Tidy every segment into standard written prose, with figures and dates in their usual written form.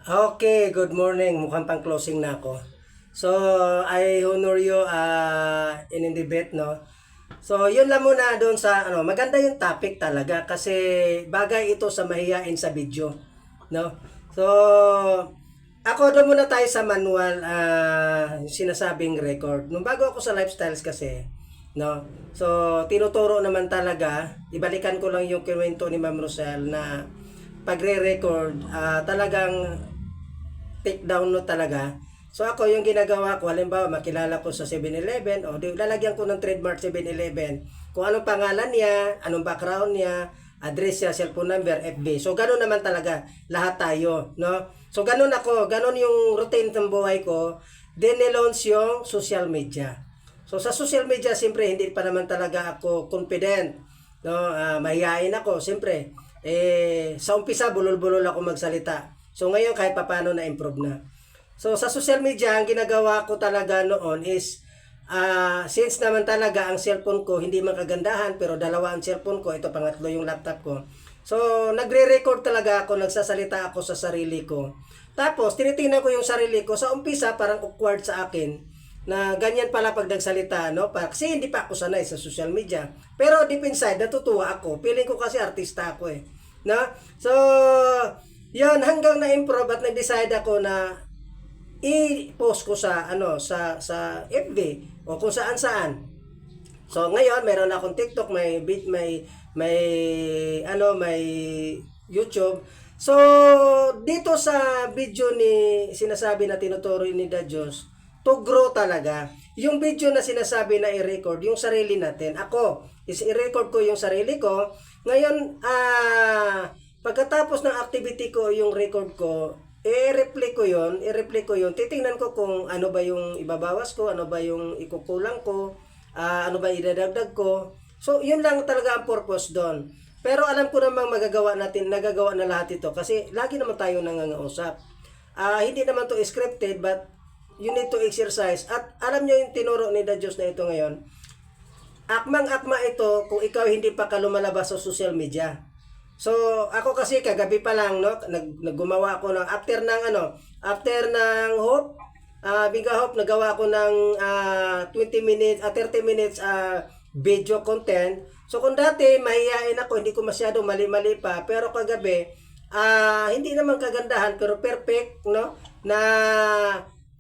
Okay, good morning. Mukhang pang closing na ako. So, I honor you in debate, no? So, yun lang muna doon sa, maganda yung topic talaga kasi bagay ito sa mahihain sa video, no? So, ako doon muna tayo sa manual, sinasabing record. Nung bago ako sa lifestyles kasi, no? So, tinuturo naman talaga, ibalikan ko lang yung kinuwento ni Ma'am Rosel na pagre-record, talagang take down no talaga. So ako yung ginagawa ko, halimbawa makilala ko sa 7-Eleven, o di lalagyan ko ng trademark 7-Eleven. Kung anong pangalan niya, anong background niya, address niya, cellphone number, FB. So ganoon naman talaga lahat tayo, no? So ganoon ako, ganoon yung routine ng buhay ko. Then nilaunch yung social media. So sa social media, siyempre hindi pa naman talaga ako confident, no? Mahihain ako, siyempre. Sa umpisa bulol-bulol ako magsalita. So ngayon kahit papaano na-improve na. So sa social media, ang ginagawa ko talaga noon is since naman talaga ang cellphone ko hindi man kagandahan pero dalawa ang cellphone ko, ito pangatlo yung laptop ko. So nagre-record talaga ako, nagsasalita ako sa sarili ko. Tapos tinitingnan ko yung sarili ko, sa umpisa parang awkward sa akin na ganyan pala pag nagsalita, no? Kasi hindi pa ako sanay sa social media. Pero deep inside, natutuwa ako. Feeling ko kasi artista ako eh. No? So, yan, hanggang na-improve at nag-decide ako na i-post ko sa sa FB o kung saan-saan. So ngayon meron akong TikTok, may may YouTube. So dito sa video ni sinasabi na tinuturo ni The Diyos to grow talaga. Yung video na sinasabi na i-record yung sarili natin. Ako, is i-record ko yung sarili ko. Ngayon pagkatapos ng activity ko, yung record ko, i-replay ko yon, titingnan ko kung ano ba yung ibabawas ko, ano ba yung ikukulang ko, ano ba idadagdag ko. So, yun lang talaga ang purpose doon. Pero alam ko namang nagagawa na lahat ito kasi lagi naman tayo nangangausap. Hindi naman to scripted but you need to exercise. At alam nyo yung tinuro ni The Diyos na ito ngayon, akmang-akma ito kung ikaw hindi pa ka lumalabas sa social media. So, ako kasi kagabi pa lang, no, naggumawa ako ng after ng Hope, Biga Hope, nagawa ako ng 20 minutes, 30 minutes video content. So, kung dati mahihain ako, hindi ko masyado mali-mali pa, pero kagabi, hindi naman kagandahan, pero perfect, no, na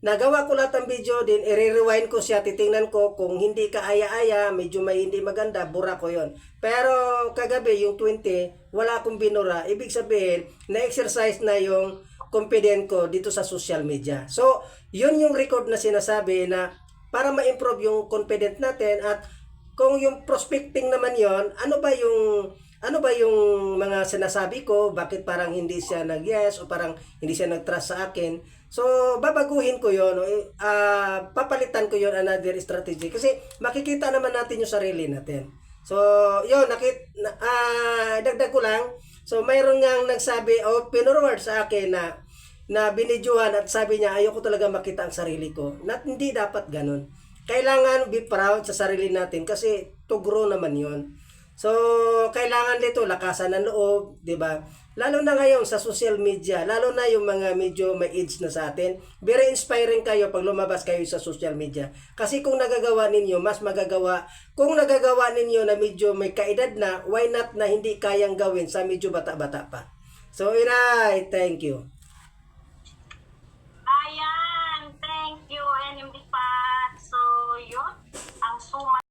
nagawa ko lahat ng video din, i-rewind ko siya, titingnan ko kung hindi ka aya-aya, medyo may hindi maganda, bura ko yon. Pero kagabi yung 20, wala akong binura. Ibig sabihin, na-exercise na yung confident ko dito sa social media. So, yun yung record na sinasabi na para ma-improve yung confident natin at kung yung prospecting naman yon, ano ba yung mga sinasabi ko, bakit parang hindi siya nag-yes o parang hindi siya nag-trust sa akin. So, babaguhin ko yon, papalitan ko yon another strategy kasi makikita naman natin yung sarili natin. So, yun, dagdag ko lang. So, mayroon ngang nagsabi o pinurward sa akin na binidyohan at sabi niya, ayoko talaga makita ang sarili ko. Hindi dapat ganun. Kailangan be proud sa sarili natin kasi to grow naman yon. So, kailangan dito lakasan ng loob, 'di ba? Lalo na ngayon sa social media, lalo na yung mga medyo may age na sa atin, very inspiring kayo pag lumabas kayo sa social media. Kasi kung nagagawa ninyo, mas magagawa. Kung nagagawa ninyo na medyo may kaedad na, why not na hindi kayang gawin sa medyo bata-bata pa? So, inay, thank you.